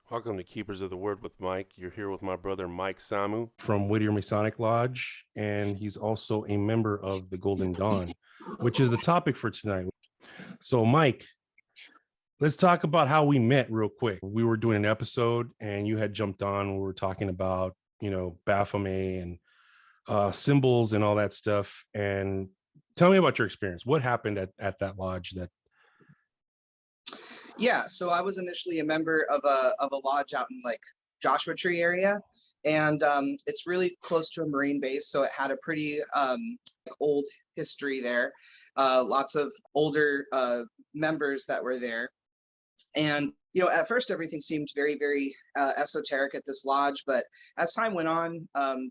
Welcome to Keepers of the Word with Mike. You're here with my brother Mike Samu from Whittier Masonic Lodge, and he's also a member of the Golden Dawn, which is the topic for tonight. So, Mike, let's talk about how we met real quick. We were doing an episode, and you had jumped on. We were talking about, Baphomet and symbols and all that stuff. And tell me about your experience. What happened at that lodge that Yeah, so I was initially a member of a lodge out in like Joshua Tree area, and it's really close to a Marine base, so it had a pretty old history there. Lots of older members that were there, and at first everything seemed very, very esoteric at this lodge, but as time went on,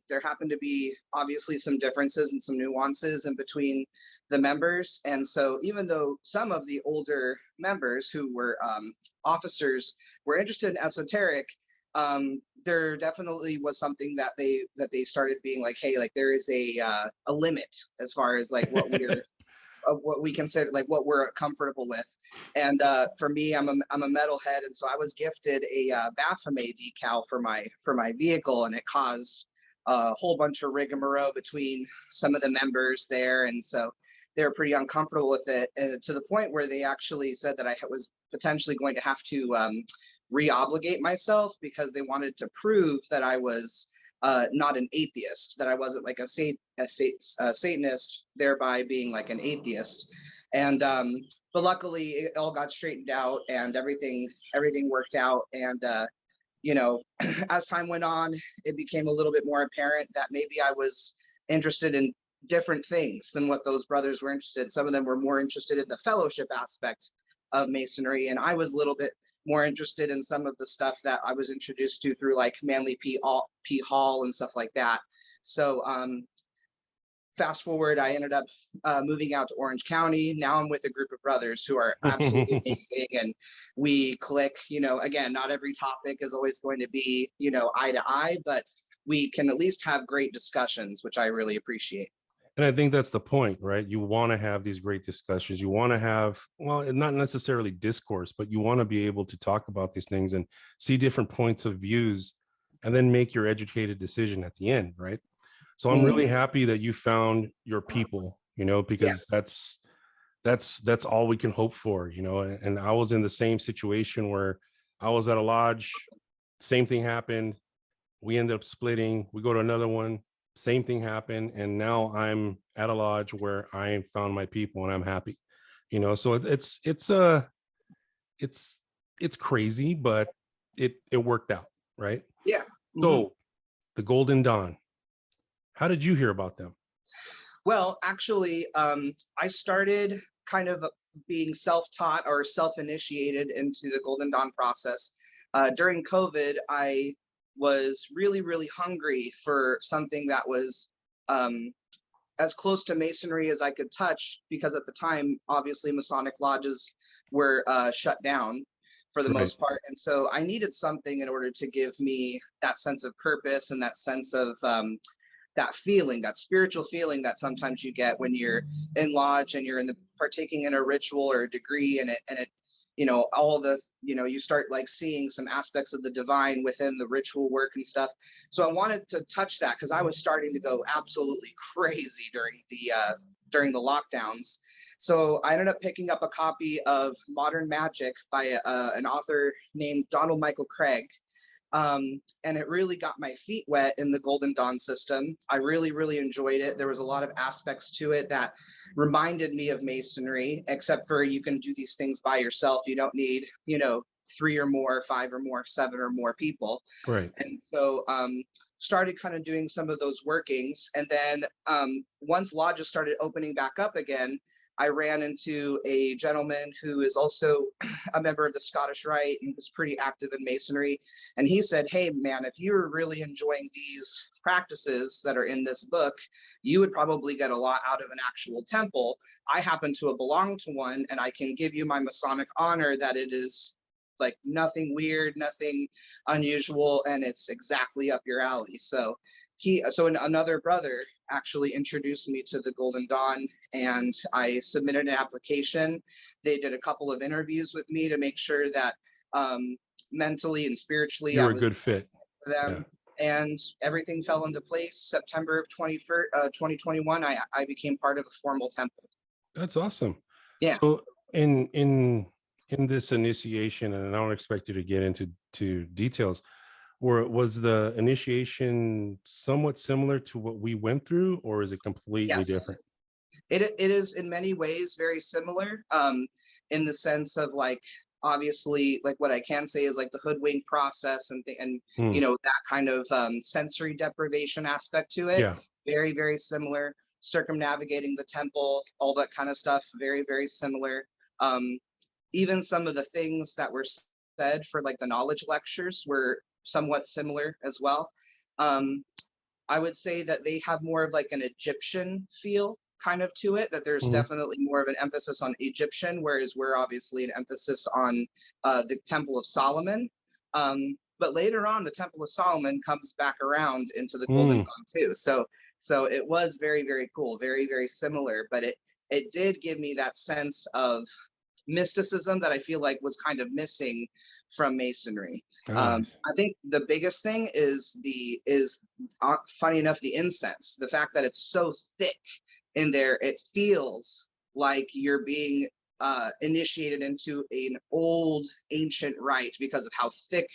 there happened to be obviously some differences and some nuances in between the members. And so even though some of the older members who were officers were interested in esoteric, there definitely was something that they started being like, hey, like there is a limit as far as like what we consider like what we're comfortable with. And for me, I'm a metalhead, and so I was gifted a Baphomet decal for my vehicle, and it caused a whole bunch of rigmarole between some of the members there, and so they were pretty uncomfortable with it, and to the point where they actually said that I was potentially going to have to re-obligate myself because they wanted to prove that I was not an atheist, that I wasn't like a Satanist, thereby being like an atheist. And but luckily, it all got straightened out, and everything worked out. And as time went on, it became a little bit more apparent that maybe I was interested in different things than what those brothers were interested. Some of them were more interested in the fellowship aspect of Masonry, and I was a little bit more interested in some of the stuff that I was introduced to through like Manly P. Hall and stuff like that. So fast forward, I ended up moving out to Orange County. Now I'm with a group of brothers who are absolutely amazing, and we click. Again, not every topic is always going to be eye to eye, but we can at least have great discussions, which I really appreciate. And I think that's the point, right? You want to have these great discussions. You want to have, well, not necessarily discourse, but you want to be able to talk about these things and see different points of views and then make your educated decision at the end, right? So I'm really happy that you found your people, because Yes. that's all we can hope for, and I was in the same situation where I was at a lodge, same thing happened. We ended up splitting, we go to another one, same thing happened, and now I'm at a lodge where I found my people and I'm happy. So it's it's crazy, but it worked out, right? Yeah. Mm-hmm. So the Golden Dawn, how did you hear about them? Well, actually, I started kind of being self-taught or self-initiated into the Golden Dawn process. During COVID, I was really, really hungry for something that was as close to Masonry as I could touch, because at the time, obviously, Masonic lodges were shut down for the Right. most part. And so I needed something in order to give me that sense of purpose and that sense of that feeling, that spiritual feeling that sometimes you get when you're in lodge and you're in the partaking in a ritual or a degree, and it all the you start like seeing some aspects of the divine within the ritual work and stuff. So I wanted to touch that because I was starting to go absolutely crazy during the lockdowns. So I ended up picking up a copy of Modern Magic by an author named Donald Michael Craig, and it really got my feet wet in the Golden Dawn system. I really, really enjoyed it. There was a lot of aspects to it that reminded me of Masonry, except for you can do these things by yourself. You don't need, three or more, five or more, seven or more people. Right. And so started kind of doing some of those workings. And then once lodges started opening back up again, I ran into a gentleman who is also a member of the Scottish Rite and was pretty active in Masonry. And he said, hey, man, if you're really enjoying these practices that are in this book, you would probably get a lot out of an actual temple. I happen to have belonged to one, and I can give you my Masonic honor that it is like nothing weird, nothing unusual, and it's exactly up your alley. So another brother actually introduced me to the Golden Dawn, and I submitted an application. They did a couple of interviews with me to make sure that mentally and spiritually, You're I a was good fit. for Yeah, them, and everything fell into place. September of 2021, I became part of a formal temple. that's awesome. Yeah. So in this initiation, and I don't expect you to get into details, was the initiation somewhat similar to what we went through, or is it completely Yes. different? It is in many ways very similar, in the sense of like, obviously, like what I can say is like the hoodwink process and Hmm. that kind of sensory deprivation aspect to it. Yeah. Very, very similar. Circumnavigating the temple, all that kind of stuff. Very, very similar. Um, Even some of the things that were said for like the knowledge lectures were somewhat similar as well. Um, I would say that they have more of like an Egyptian feel kind of to it, that there's Mhm. definitely more of an emphasis on Egyptian, whereas we're obviously an emphasis on the Temple of Solomon. But later on, the Temple of Solomon comes back around into the Golden Mm. Dawn too. So it was very, very cool, very, very similar, but it did give me that sense of mysticism that I feel like was kind of missing from Masonry. Ah, I see. I think the biggest thing is funny enough, the incense, the fact that it's so thick in there, it feels like you're being initiated into an old ancient rite because of how thick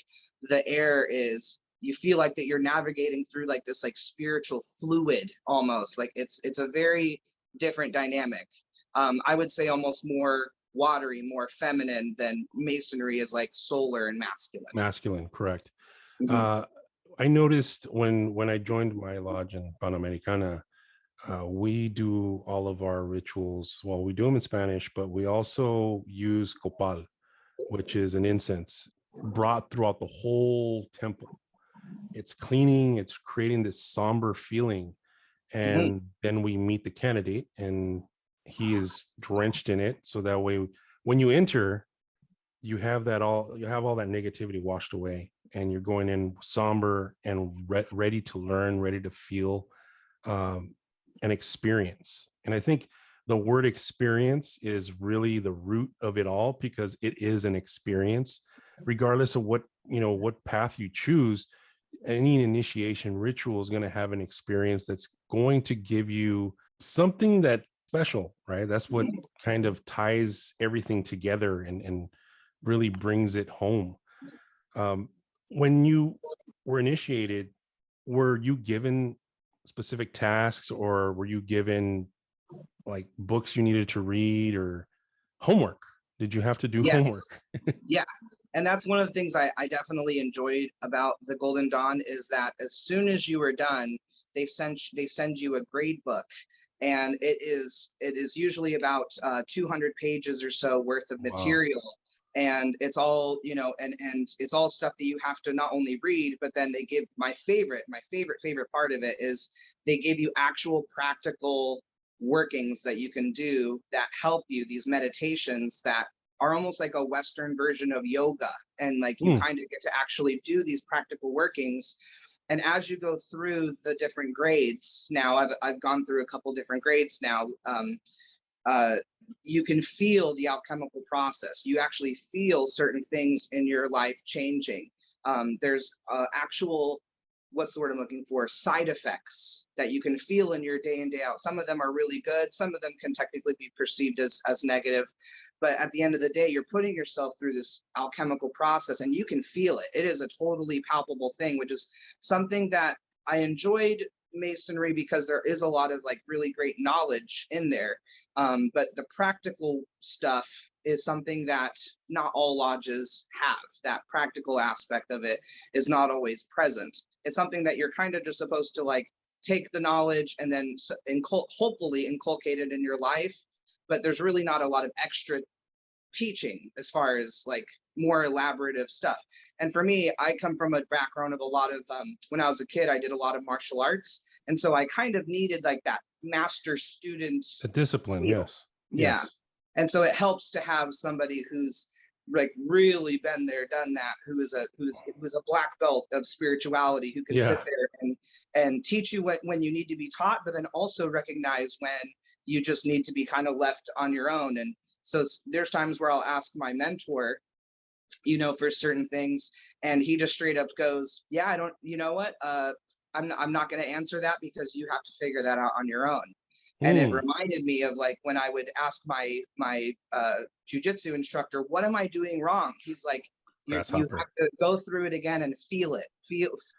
the air is. You feel like that you're navigating through like this like spiritual fluid almost. Like it's a very different dynamic. I would say almost more watery, more feminine than Masonry is like solar and masculine. Masculine, correct. Mhm. Uh, I noticed when I joined my lodge in Panamericana, we do all of our rituals. Well, we do them in Spanish, but we also use copal, which is an incense brought throughout the whole temple. It's cleaning, it's creating this somber feeling. Mhm. And then we meet the candidate, and he is drenched in it. So that way, when you enter, you have all that negativity washed away, and you're going in somber and ready to learn, ready to feel um, an experience. And I think the word experience is really the root of it all, because it is an experience regardless of what path you choose. Any initiation ritual is going to have an experience that's going to give you something that special, right? That's what kind of ties everything together and really brings it home. um, when you were initiated, were you given specific tasks, or were you given like books you needed to read, or homework? Did you have to do Yes. homework? Yeah. And that's one of the things I definitely enjoyed about the Golden Dawn is that as soon as you were done, they send you a grade book, and it is usually about 200 pages or so worth of Wow. material, and it's all and it's all stuff that you have to not only read, but then they give my favorite part of it is they give you actual practical workings that you can do that help you, these meditations that are almost like a Western version of yoga. And like you Mm. kind of get to actually do these practical workings. And as you go through the different grades, now I've gone through a couple different grades now. Uh, you can feel the alchemical process. You actually feel certain things in your life changing. There's actual, what's the word I'm looking for? Side effects that you can feel in your day in, day out. Some of them are really good. Some of them can technically be perceived as negative. But at the end of the day, you're putting yourself through this alchemical process and you can feel it. It is a totally palpable thing, which is something that I enjoyed Masonry because there is a lot of like really great knowledge in there. But the practical stuff is something that not all lodges have. That practical aspect of it is not always present. It's something that you're kind of just supposed to like take the knowledge and then hopefully inculcate it in your life. But there's really not a lot of extra teaching as far as like more elaborative stuff. And for me, I come from a background of a lot of when I was a kid, I did a lot of martial arts, and so I kind of needed like that master student The discipline, feel. yes. Yeah. Yes. And so it helps to have somebody who's like really been there, done that, who's a black belt of spirituality, who can sit Yeah. there and teach you when you need to be taught, but then also recognize when you just need to be kind of left on your own. And so there's times where I'll ask my mentor, for certain things. And he just straight up goes, yeah, I don't, you know what? I'm not going to answer that because you have to figure that out on your own. And it reminded me of like when I would ask my jujitsu instructor, what am I doing wrong? He's like, you have to go through it again and feel it,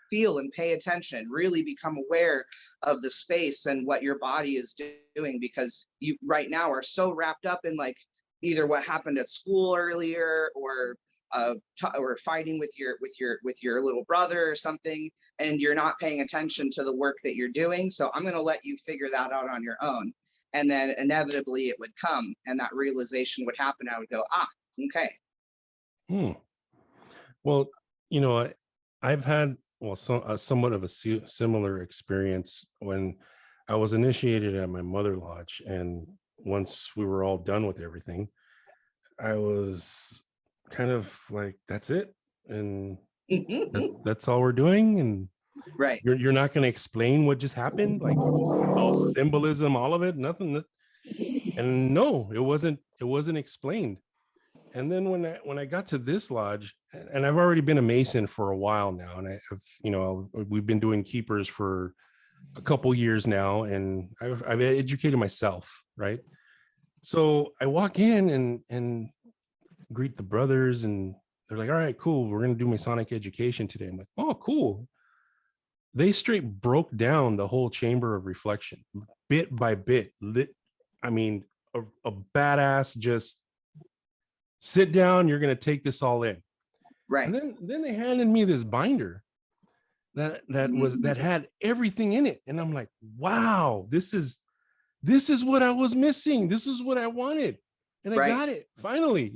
feel and pay attention, really become aware of the space and what your body is doing, because you right now are so wrapped up in like either what happened at school earlier or fighting with your little brother or something, and you're not paying attention to the work that you're doing. So I'm going to let you figure that out on your own. And then inevitably it would come and that realization would happen. I would go, okay. Well, I've had somewhat of a similar experience when I was initiated at my mother lodge, and once we were all done with everything, I was kind of like, that's it, and that's all we're doing, and right, you're not going to explain what just happened, like all symbolism, all of it, nothing. And no, it wasn't explained. And then when I got to this lodge, and I've already been a Mason for a while now, and we've been doing keepers for a couple years now, and I've educated myself, right? So I walk in and greet the brothers, and they're like, all right, cool, we're going to do Masonic education today. I'm like, oh, cool. They straight broke down the whole chamber of reflection bit by bit. I mean, a badass, just sit down, you're going to take this all in. right. And then they handed me this binder that had everything in it. And I'm like, wow, this is what I was missing. This is what I wanted. And I got it finally,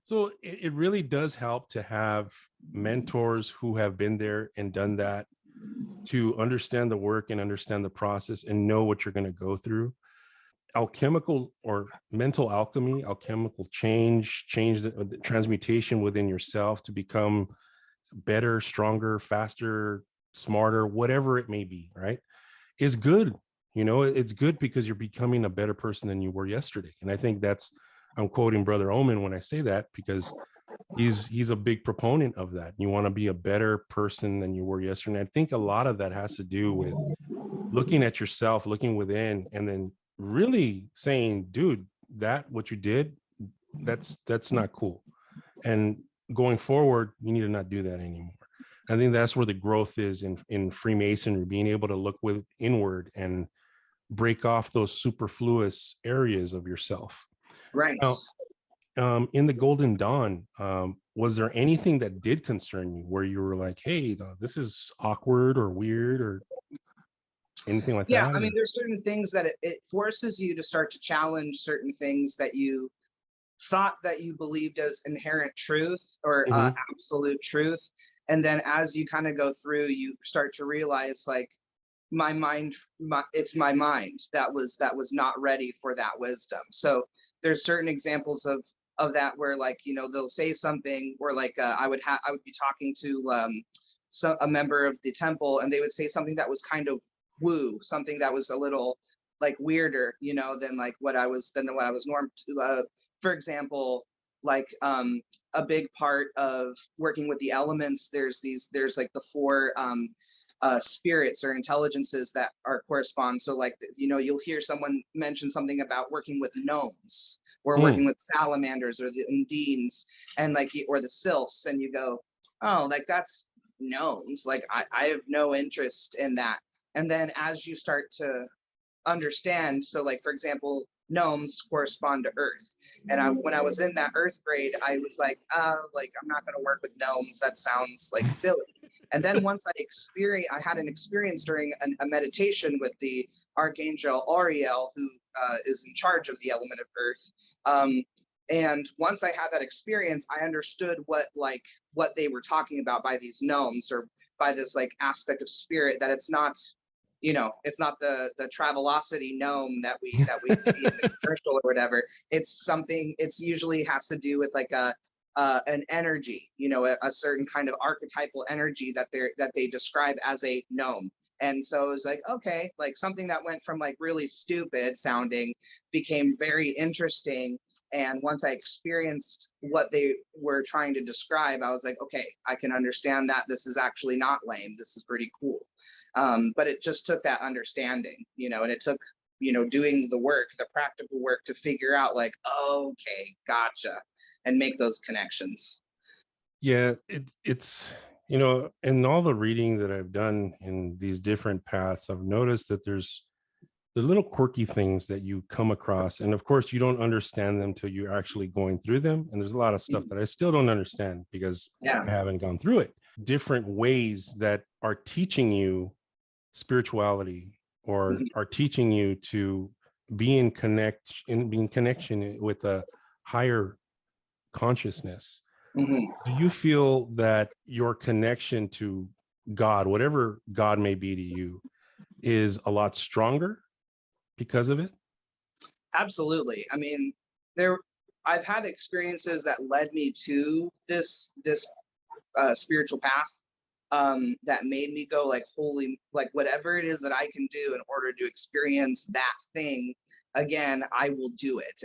So it really does help to have mentors who have been there and done that, to understand the work and understand the process and know what you're going to go through. Alchemical or mental alchemy, alchemical change the transmutation within yourself to become better, stronger, faster, smarter, whatever it may be, right, is good. It's good because you're becoming a better person than you were yesterday. And I think I'm quoting Brother Omen when I say that, because he's a big proponent of that. You want to be a better person than you were yesterday. And I think a lot of that has to do with looking at yourself, looking within, and then really saying, dude, what you did, that's not cool. And going forward, you need to not do that anymore. I think that's where the growth is in Freemasonry, being able to look inward and break off those superfluous areas of yourself. Right. Now, in the Golden Dawn, was there anything that did concern you where you were like, hey, this is awkward or weird or anything like that? Yeah, I mean, there's certain things that it forces you to start to challenge certain things that you thought that you believed as inherent truth or absolute truth. And then as you kind of go through, you start to realize like it's my mind that was not ready for that wisdom. So there's certain examples of that where like, they'll say something where like I would be talking to a member of the temple, and they would say something that was kind of woo, something that was a little like weirder, than what I was normal to. For example, like a big part of working with the elements, there's like the four spirits or intelligences that are correspond. So like, you'll hear someone mention something about working with gnomes or working with salamanders or the undines and like, or the sylphs, and you go, oh, like that's gnomes. Like I have no interest in that. And then as you start to understand, so like, for example, gnomes correspond to earth. And when I was in that earth grade, I was like, I'm not going to work with gnomes. That sounds like silly. And then once I had an experience during a meditation with the Archangel Ariel, who is in charge of the element of earth. And once I had that experience, I understood what they were talking about by these gnomes, or by this like aspect of spirit, that it's not, it's not the Travelocity gnome that we see in the commercial or whatever. It's something. It's usually has to do with like an energy, a certain kind of archetypal energy that they describe as a gnome. And so it was like, okay, like something that went from like really stupid sounding became very interesting And once I experienced what they were trying to describe, I was like, okay, I can understand that. This is actually not lame. This is pretty cool. But it just took that understanding, and it took, doing the work, the practical work to figure out like, okay, gotcha, and make those connections. Yeah, it's in all the reading that I've done in these different paths, I've noticed that there's the little quirky things that you come across, and of course you don't understand them till you're actually going through them, and there's a lot of stuff that I still don't understand because Yeah. I haven't gone through it. Different ways that are teaching you spirituality or are teaching you to be in connection with a higher consciousness. Mm-hmm. Do you feel that your connection to God, whatever God may be to you, is a lot stronger because of it? Absolutely. I mean, there I've had experiences that led me to this spiritual path, that made me go like, holy, like whatever it is that I can do in order to experience that thing again, I will do it.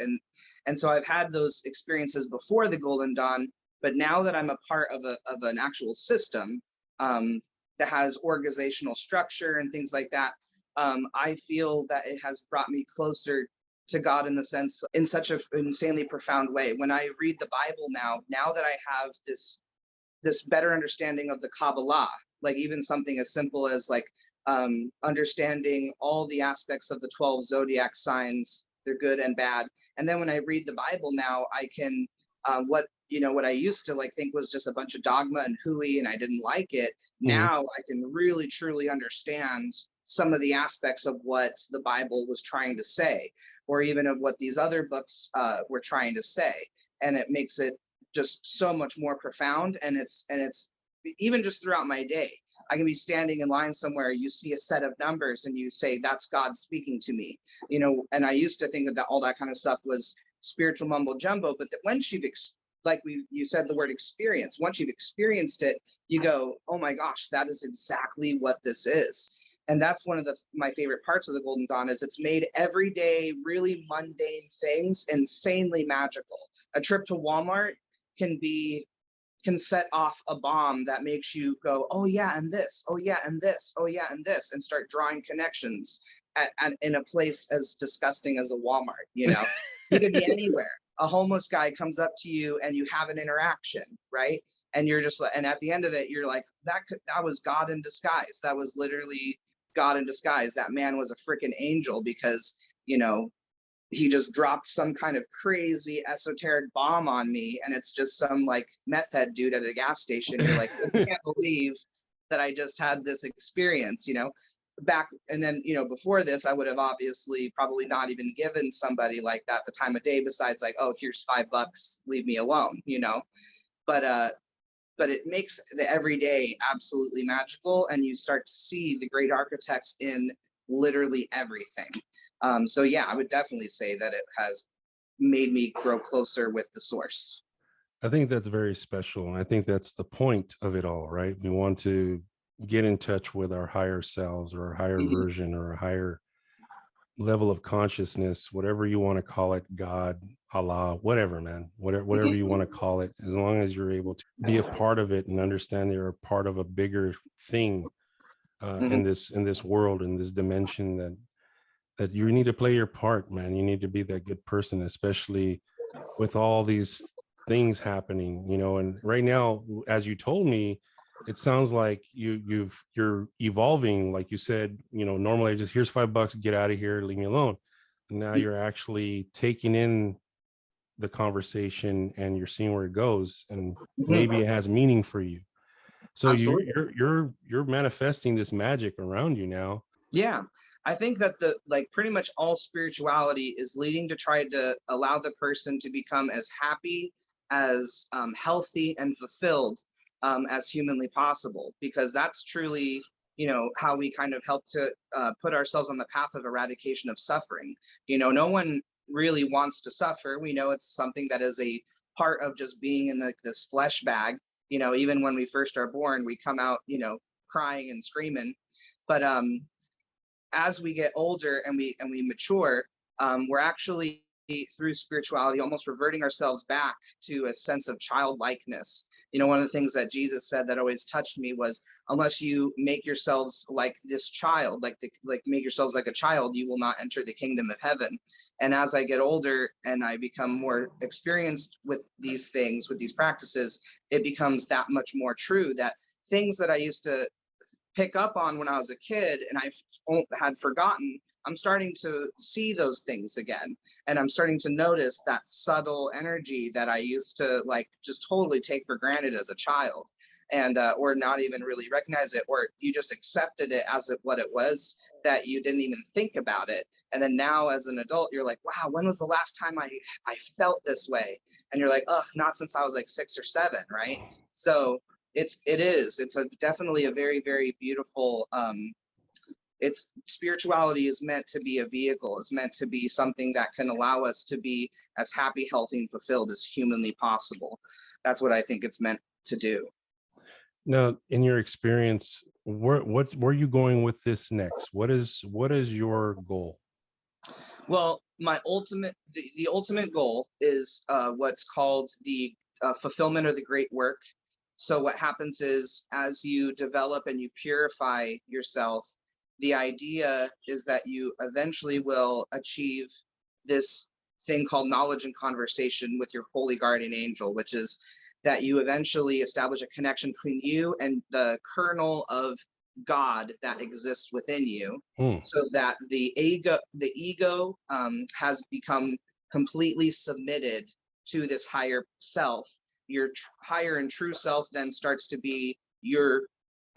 And so I've had those experiences before the Golden Dawn, but now that I'm a part of an actual system, that has organizational structure and things like that, I feel that it has brought me closer to God in the sense, in such an insanely profound way. When I read the Bible now that I have this better understanding of the Kabbalah, like even something as simple as like, understanding all the aspects of the 12 zodiac signs, they're good and bad. And then when I read the Bible now, I can, what I used to like think was just a bunch of dogma and hooey and I didn't like it. Mhm. Now I can really truly understand some of the aspects of what the Bible was trying to say, or even of what these other books were trying to say. And it makes it just so much more profound. And it's even just throughout my day, I can be standing in line somewhere, you see a set of numbers and you say, that's God speaking to me. And I used to think that all that kind of stuff was spiritual mumbo jumbo, but that once like you said the word experience, once you've experienced it, you go, oh my gosh, that is exactly what this is. And that's one of my favorite parts of the Golden Dawn, is it's made everyday, really mundane things insanely magical. A trip to Walmart can set off a bomb that makes you go, oh yeah, and this, oh yeah, and this, oh yeah, and this, and start drawing connections in a place as disgusting as a Walmart. You could be anywhere. A homeless guy comes up to you and you have an interaction, right? And you're just like, and at the end of it, you're like, that was God in disguise. That was literally God in disguise. That man was a freaking angel, because he just dropped some kind of crazy esoteric bomb on me, and it's just some like meth head dude at a gas station. You're like, I can't believe that I just had this experience, back. And then, before this, I would have obviously probably not even given somebody like that the time of day, besides like, oh, here's $5, leave me alone, but it makes the everyday absolutely magical, and you start to see the great architects in literally everything. So yeah, I would definitely say that it has made me grow closer with the source. I think that's very special. And I think that's the point of it all, right? We want to get in touch with our higher selves or our higher Mhm. version or a higher level of consciousness, whatever you want to call it, God, Allah, whatever, man, whatever Mhm. you want to call it, as long as you're able to be a part of it and understand you're a part of a bigger thing Mhm. in this world, in this dimension, that you need to play your part, man. You need to be that good person, especially with all these things happening, and right now, as you told me, it sounds like you're evolving. Like you said, normally just, here's $5, get out of here, leave me alone. Now you're actually taking in the conversation and you're seeing where it goes, and maybe Mhm. it has meaning for you. So you're Absolutely. you're you're you're manifesting this magic around you now. Yeah. I think that the like pretty much all spirituality is leading to try to allow the person to become as happy, as healthy and fulfilled, as humanly possible, because that's truly, how we kind of help to put ourselves on the path of eradication of suffering. No one really wants to suffer. We know it's something that is a part of just being in this flesh bag. Even when we first are born, we come out, crying and screaming. But as we get older and we mature, we're actually through spirituality, almost reverting ourselves back to a sense of childlikeness. You know, one of the things that Jesus said that always touched me was, unless you make yourselves like this child, like make yourselves like a child, you will not enter the kingdom of heaven. And as I get older and I become more experienced with these things, with these practices, it becomes that much more true that things that I used to pick up on when I was a kid and I had forgotten, I'm starting to see those things again. And I'm starting to notice that subtle energy that I used to like just totally take for granted as a child, and or not even really recognize it, or you just accepted it as what it was, that you didn't even think about it. And then now as an adult, you're like, wow, when was the last time I felt this way? And you're like, oh, not since I was like 6 or 7, right? So it's definitely a very, very beautiful, it's spirituality is meant to be a vehicle, is meant to be something that can allow us to be as happy, healthy, and fulfilled as humanly possible. That's what I think it's meant to do. Now, in your experience, where are you going with this next? What is your goal? Well, the ultimate goal is what's called the fulfillment of the great work. So what happens is, as you develop and you purify yourself, the idea is that you eventually will achieve this thing called knowledge and conversation with your holy guardian angel, which is that you eventually establish a connection between you and the kernel of God that exists within you, so that the ego has become completely submitted to this higher self. Your higher and true self then starts to be your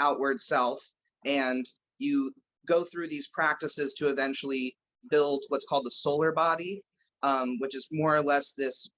outward self, and you go through these practices to eventually build what's called the solar body, which is more or less this,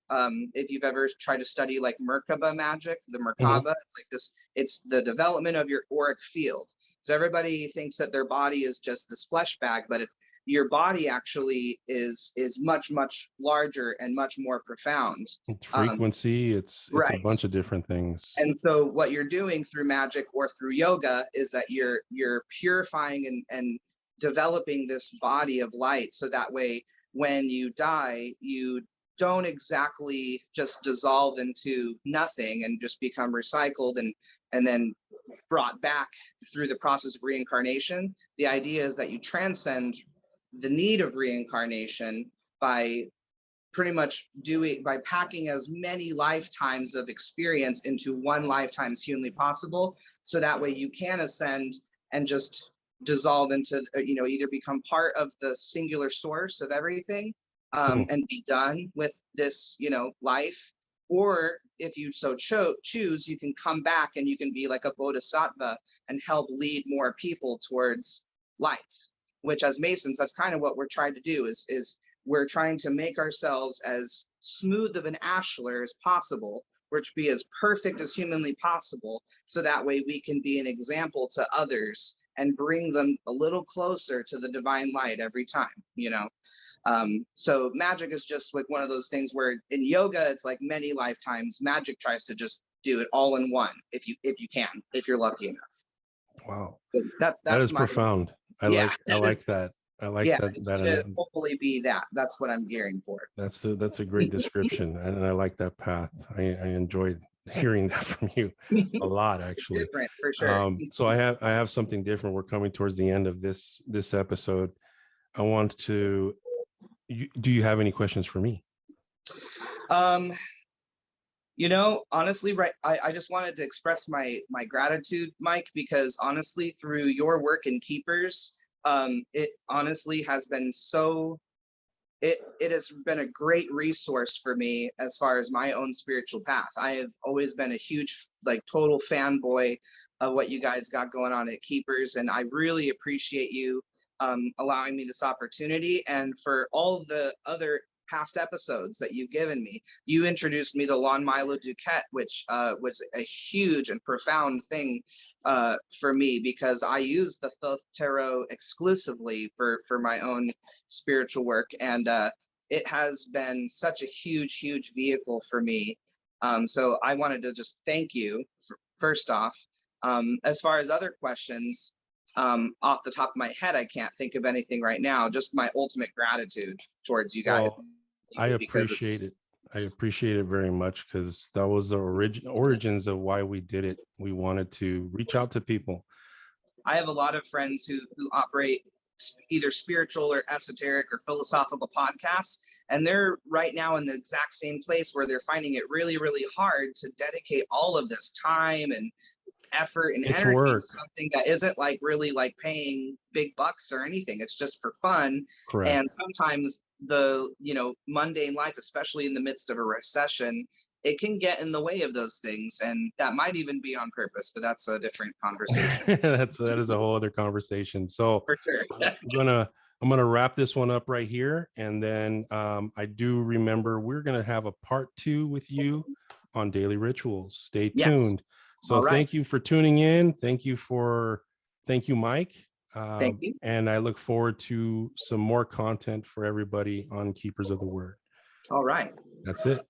if you've ever tried to study like Merkaba magic, the Merkaba, it's like this, it's the development of your auric field. So everybody thinks that their body is just this flesh bag, but your body actually is much, much larger and much more profound. Frequency, it's Right. a bunch of different things. And so what you're doing through magic or through yoga is that you're purifying and developing this body of light, so that way when you die, you don't exactly just dissolve into nothing and just become recycled and then brought back through the process of reincarnation. The idea is that you transcend the need of reincarnation by pretty much by packing as many lifetimes of experience into one lifetime as humanly possible, so that way you can ascend and just dissolve into, either become part of the singular source of everything, and be done with this, life. Or if you so choose, you can come back and you can be like a bodhisattva and help lead more people towards light, which as Masons, that's kind of what we're trying to do, is we're trying to make ourselves as smooth of an ashlar as possible, or to be as perfect as humanly possible, so that way we can be an example to others and bring them a little closer to the divine light every time, So magic is just like one of those things where in yoga, it's like many lifetimes. Magic tries to just do it all in one, if you can, if you're lucky enough. Wow. That is profound. I like that. I like that. Hopefully be that. That's what I'm gearing for. That's a great description, and I like that path. I enjoyed hearing that from you a lot, actually. Different, for sure. So I have something different. We're coming towards the end of this episode. I want to. Do you have any questions for me? Honestly, right. I just wanted to express my gratitude, Mike, because honestly, through your work in Keepers, it honestly has been it has been a great resource for me as far as my own spiritual path. I have always been a huge, like, total fanboy of what you guys got going on at Keepers, and I really appreciate you allowing me this opportunity, and for all the other past episodes that you've given me. You introduced me to Lon Milo Duquette, which was a huge and profound thing for me, because I use the Thoth Tarot exclusively for my own spiritual work, and it has been such a huge vehicle for me. So I wanted to just thank you first off. As far as other questions, off the top of my head, I can't think of anything right now. Just my ultimate gratitude towards you guys. Well, I you because it's appreciate it. I appreciate it very much because that was the origins of why we did it. We wanted to reach out to people. I have a lot of friends who operate either spiritual or esoteric or philosophical podcasts, and they're right now in the exact same place where they're finding it really, really hard to dedicate all of this time and effort and It's energy to work. something that isn't like really like paying big bucks or anything. It's just for fun. Correct. And sometimes the, mundane life, especially in the midst of a recession, it can get in the way of those things. And that might even be on purpose, but that's a different conversation. That is a whole other conversation. So For sure. I'm gonna wrap this one up right here, and then I do remember we're gonna have a part 2 with you on daily rituals. Stay Yes. tuned. So All right. thank you for tuning in. Thank you, Mike. Thank you. And I look forward to some more content for everybody on Keepers of the Word. All right. That's it.